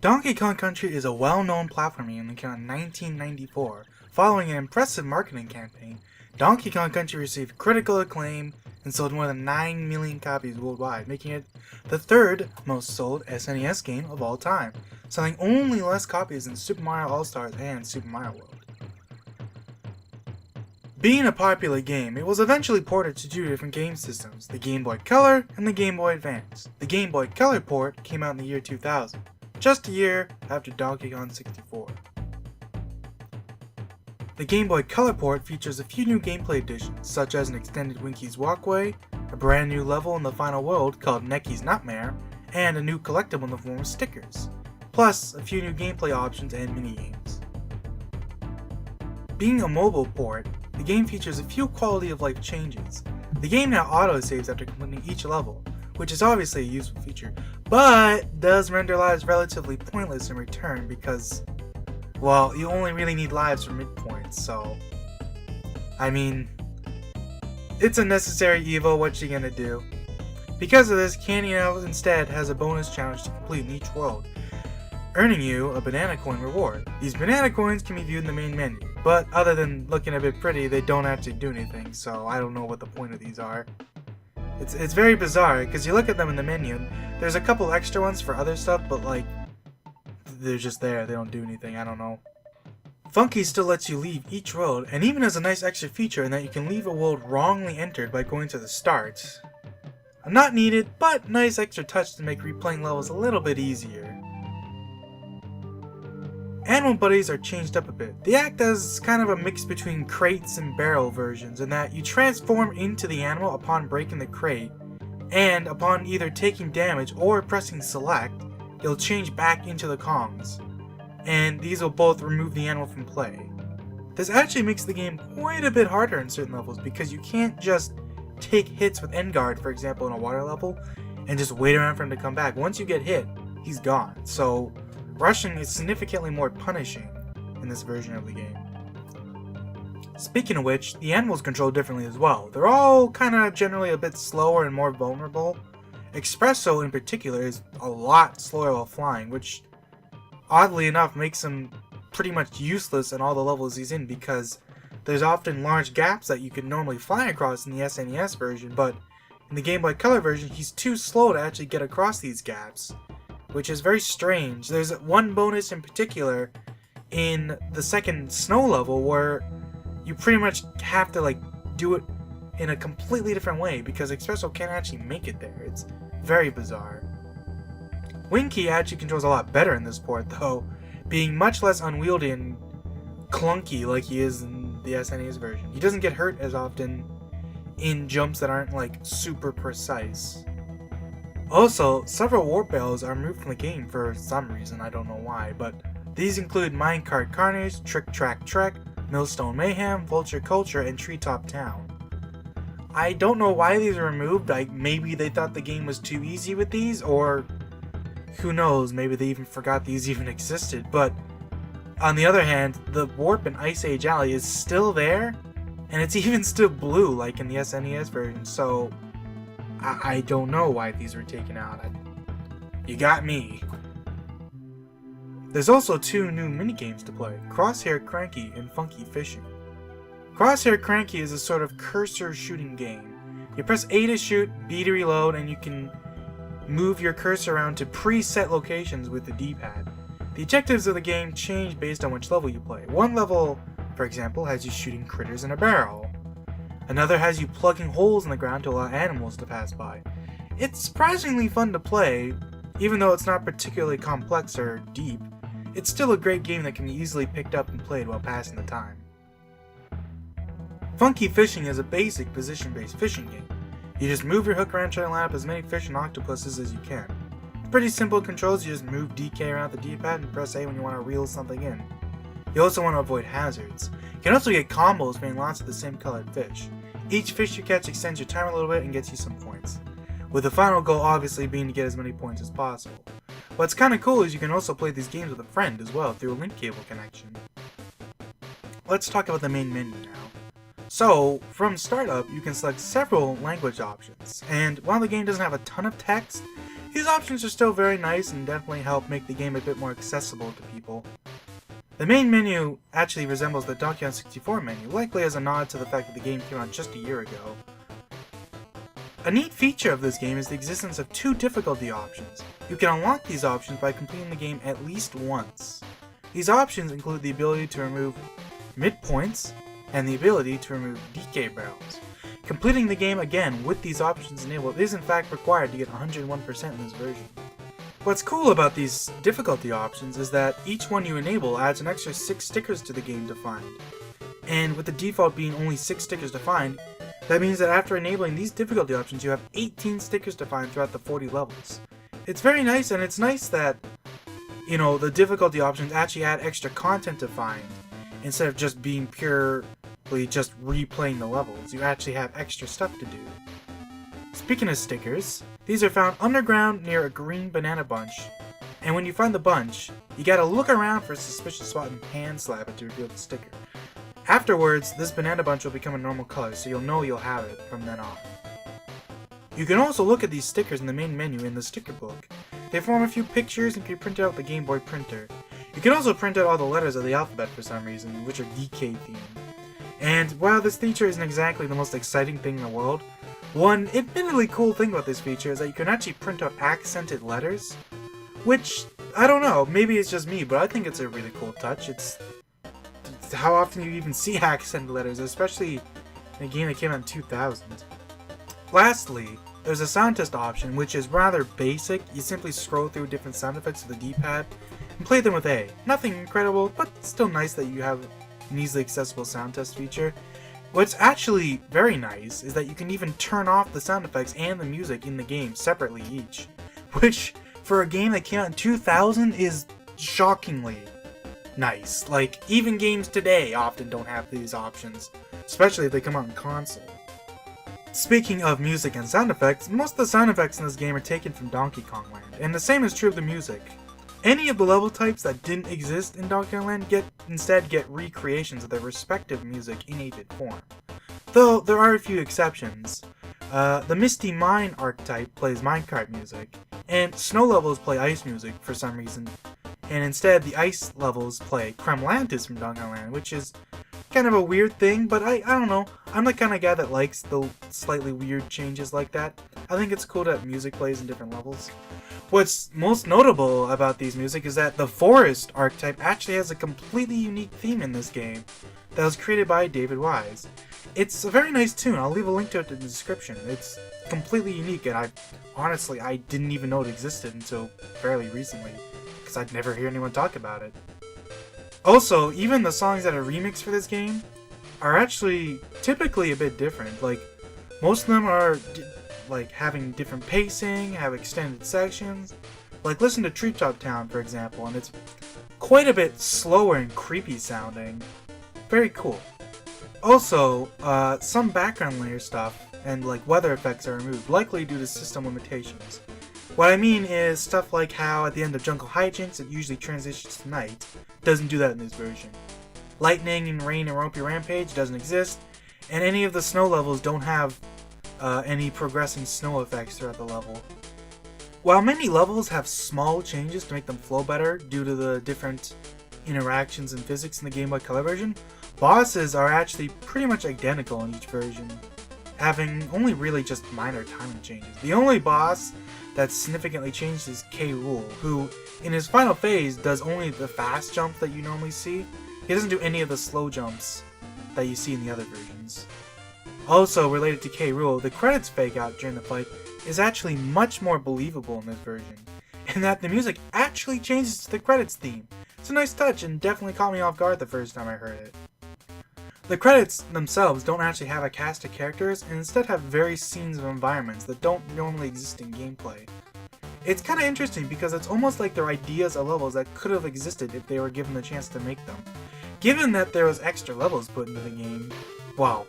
Donkey Kong Country is a well-known platforming game that came out in 1994. Following an impressive marketing campaign, Donkey Kong Country received critical acclaim and sold more than 9 million copies worldwide, making it the third most sold SNES game of all time, selling only less copies than Super Mario All-Stars and Super Mario World. Being a popular game, it was eventually ported to two different game systems, the Game Boy Color and the Game Boy Advance. The Game Boy Color port came out in the year 2000. Just a year after Donkey Kong 64. The Game Boy Color port features a few new gameplay additions, such as an extended Winky's Walkway, a brand new level in the final world called Necky's Nightmare, and a new collectible in the form of stickers, plus a few new gameplay options and minigames. Being a mobile port, the game features a few quality of life changes. The game now auto-saves after completing each level, which is obviously a useful feature, but does render lives relatively pointless in return because, well, you only really need lives for midpoints, so, I mean, it's a necessary evil, what you gonna do? Because of this, Candy now instead has a bonus challenge to complete in each world, earning you a banana coin reward. These banana coins can be viewed in the main menu, but other than looking a bit pretty, they don't actually do anything, so I don't know what the point of these are. It's very bizarre, because you look at them in the menu, and there's a couple extra ones for other stuff, but like, they're just there, they don't do anything, I don't know. Funky still lets you leave each world, and even has a nice extra feature in that you can leave a world wrongly entered by going to the start. Not needed, but nice extra touch to make replaying levels a little bit easier. Animal buddies are changed up a bit. They act as kind of a mix between crates and barrel versions in that you transform into the animal upon breaking the crate, and upon either taking damage or pressing select, you'll change back into the Kongs, and these will both remove the animal from play. This actually makes the game quite a bit harder in certain levels because you can't just take hits with Enguarde, for example, in a water level, and just wait around for him to come back. Once you get hit, he's gone, so rushing is significantly more punishing in this version of the game. Speaking of which, the animals control differently as well. They're all kinda generally a bit slower and more vulnerable. Espresso in particular is a lot slower while flying, which oddly enough makes him pretty much useless in all the levels he's in because there's often large gaps that you can normally fly across in the SNES version, but in the Game Boy Color version he's too slow to actually get across these gaps, which is very strange. There's one bonus in particular in the second snow level where you pretty much have to do it in a completely different way because Espresso can't actually make it there. It's very bizarre. Winky actually controls a lot better in this port though, being much less unwieldy and clunky like he is in the SNES version. He doesn't get hurt as often in jumps that aren't super precise. Also, several warp barrels are removed from the game for some reason, I don't know why, but these include Minecart Carnage, Trick Track Trek, Millstone Mayhem, Vulture Culture, and Treetop Town. I don't know why these are removed, maybe they thought the game was too easy with these, or who knows, maybe they even forgot these even existed, but on the other hand, the warp in Ice Age Alley is still there, and it's even still blue like in the SNES version, so I don't know why these were taken out. You got me. There's also two new minigames to play, Crosshair Cranky and Funky Fishing. Crosshair Cranky is a sort of cursor shooting game. You press A to shoot, B to reload, and you can move your cursor around to preset locations with the D-pad. The objectives of the game change based on which level you play. One level, for example, has you shooting critters in a barrel. Another has you plugging holes in the ground to allow animals to pass by. It's surprisingly fun to play, even though it's not particularly complex or deep. It's still a great game that can be easily picked up and played while passing the time. Funky Fishing is a basic position-based fishing game. You just move your hook around trying to line up as many fish and octopuses as you can. It's pretty simple controls, you just move DK around the D-pad and press A when you want to reel something in. You also want to avoid hazards. You can also get combos being lots of the same colored fish. Each fish you catch extends your time a little bit and gets you some points, with the final goal obviously being to get as many points as possible. What's kinda cool is you can also play these games with a friend as well through a link cable connection. Let's talk about the main menu now. So, from startup, you can select several language options, and while the game doesn't have a ton of text, These options are still very nice and definitely help make the game a bit more accessible to people. The main menu actually resembles the Donkey Kong 64 menu, likely as a nod to the fact that the game came out just a year ago. A neat feature of this game is the existence of 2 difficulty options. You can unlock these options by completing the game at least once. These options include the ability to remove midpoints and the ability to remove DK barrels. Completing the game again with these options enabled is in fact required to get 101% in this version. What's cool about these difficulty options is that each one you enable adds an extra 6 stickers to the game to find. And with the default being only 6 stickers to find, that means that after enabling these difficulty options you have 18 stickers to find throughout the 40 levels. It's very nice, and it's nice that, you know, the difficulty options actually add extra content to find, instead of just being purely just replaying the levels. You actually have extra stuff to do. Speaking of stickers, these are found underground near a green banana bunch, and when you find the bunch, you gotta look around for a suspicious spot and hand slap it to reveal the sticker. Afterwards, this banana bunch will become a normal color, so you'll know you'll have it from then on. You can also look at these stickers in the main menu in the sticker book. They form a few pictures and can be printed out with the Game Boy printer. You can also print out all the letters of the alphabet for some reason, which are DK themed. And while this feature isn't exactly the most exciting thing in the world, one admittedly cool thing about this feature is that you can actually print out accented letters, which, I don't know, maybe it's just me, but I think it's a really cool touch. It's how often you even see accented letters, especially in a game that came out in 2000. Lastly, there's a sound test option, which is rather basic. You simply scroll through different sound effects with the D-pad and play them with A. Nothing incredible, but still nice that you have an easily accessible sound test feature. What's actually very nice is that you can even turn off the sound effects and the music in the game separately each, which for a game that came out in 2000 is shockingly nice. Like, even games today often don't have these options, especially if they come out in console. Speaking of music and sound effects, most of the sound effects in this game are taken from Donkey Kong Land, and the same is true of the music. Any of the level types that didn't exist in Donkey Kong Land instead get recreations of their respective music in 8-bit form. Though there are a few exceptions. The Misty Mine archetype plays minecart music, and snow levels play ice music for some reason, and instead the ice levels play Kremlantis from Donkey Kong Land, which is kind of a weird thing, but I don't know. I'm the kind of guy that likes the slightly weird changes like that. I think it's cool that music plays in different levels. What's most notable about these music is that the Forest archetype actually has a completely unique theme in this game that was created by David Wise. It's a very nice tune. I'll leave a link to it in the description. It's completely unique, and I didn't even know it existed until fairly recently, because I'd never hear anyone talk about it. Also, even the songs that are remixed for this game are actually typically a bit different. Like, most of them are like having different pacing, have extended sections. Like, listen to Treetop Town, for example, and it's quite a bit slower and creepy sounding. Very cool. Also, some background layer stuff and like weather effects are removed, likely due to system limitations. What I mean is stuff like how at the end of Jungle Hijinks it usually transitions to night. Doesn't do that in this version. Lightning and rain and Rompy Rampage doesn't exist, and any of the snow levels don't have any progressing snow effects throughout the level. While many levels have small changes to make them flow better due to the different interactions and physics in the Game Boy Color version, bosses are actually pretty much identical in each version, having only really just minor timing changes. The only boss that's significantly changed is K. Rool, who in his final phase does only the fast jump that you normally see. He doesn't do any of the slow jumps that you see in the other versions. Also related to K. Rool, the credits fake out during the fight is actually much more believable in this version, in that the music actually changes to the credits theme. It's a nice touch and definitely caught me off guard the first time I heard it. The credits themselves don't actually have a cast of characters and instead have various scenes of environments that don't normally exist in gameplay. It's kinda interesting because it's almost like they're ideas of levels that could have existed if they were given the chance to make them. Given that there was extra levels put into the game, wow,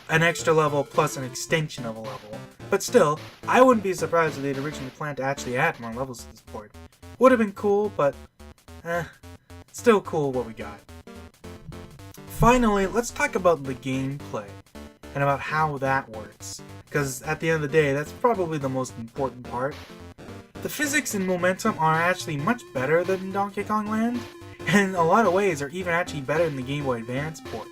an extra level plus an extension of a level. But still, I wouldn't be surprised if they'd originally planned to actually add more levels to this port. Would have been cool, but still cool what we got. Finally, let's talk about the gameplay and about how that works, because at the end of the day, that's probably the most important part. The physics and momentum are actually much better than Donkey Kong Land, and in a lot of ways are even actually better than the Game Boy Advance port.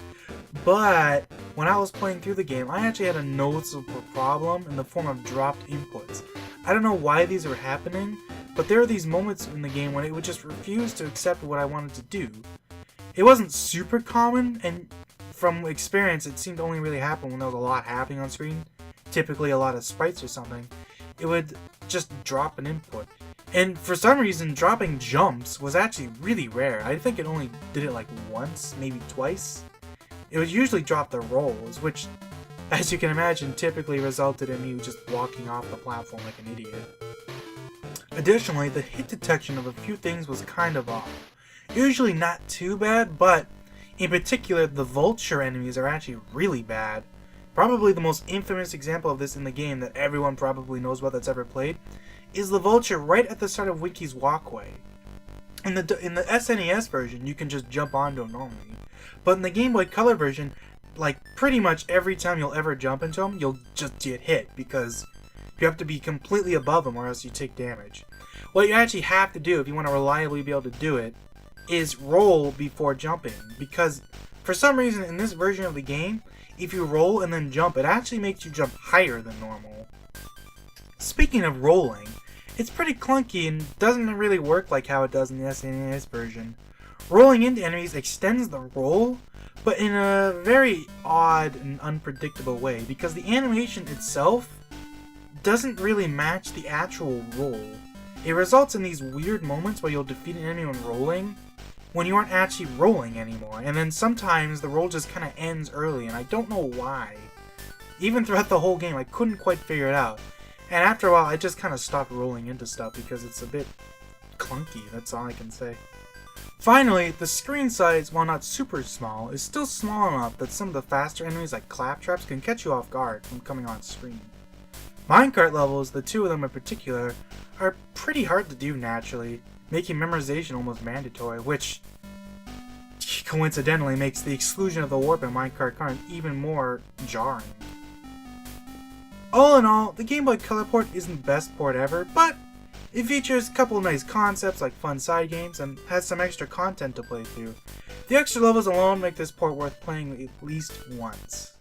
But when I was playing through the game, I actually had a noticeable problem in the form of dropped inputs. I don't know why these were happening, but there are these moments in the game when it would just refuse to accept what I wanted to do. It wasn't super common, and from experience it seemed to only really happen when there was a lot happening on screen, typically a lot of sprites or something. It would just drop an input. And for some reason, dropping jumps was actually really rare. I think it only did it like once, maybe twice. It would usually drop the rolls, which, as you can imagine, typically resulted in me just walking off the platform like an idiot. Additionally, the hit detection of a few things was kind of off. Usually not too bad, but in particular, the vulture enemies are actually really bad. Probably the most infamous example of this in the game that everyone probably knows about that's ever played is the vulture right at the start of Winky's walkway. In the SNES version, you can just jump onto him normally, but in the Game Boy Color version, like pretty much every time you'll ever jump into him, you'll just get hit because you have to be completely above him or else you take damage. What you actually have to do if you want to reliably be able to do it is roll before jumping, because for some reason in this version of the game, if you roll and then jump, it actually makes you jump higher than normal. Speaking of rolling, it's pretty clunky and doesn't really work like how it does in the SNES version. Rolling into enemies extends the roll, but in a very odd and unpredictable way, because the animation itself doesn't really match the actual roll. It results in these weird moments where you'll defeat an enemy when rolling, when you aren't actually rolling anymore, and then sometimes the roll just kind of ends early, and I don't know why. Even throughout the whole game, I couldn't quite figure it out, and after a while I just kind of stopped rolling into stuff because it's a bit clunky, that's all I can say. Finally, the screen size, while not super small, is still small enough that some of the faster enemies like claptraps can catch you off guard from coming on screen. Minecart levels, the two of them in particular, are pretty hard to do naturally, making memorization almost mandatory, which coincidentally makes the exclusion of the warp in Minecart Current even more jarring. All in all, the Game Boy Color port isn't the best port ever, but it features a couple of nice concepts like fun side games and has some extra content to play through. The extra levels alone make this port worth playing at least once.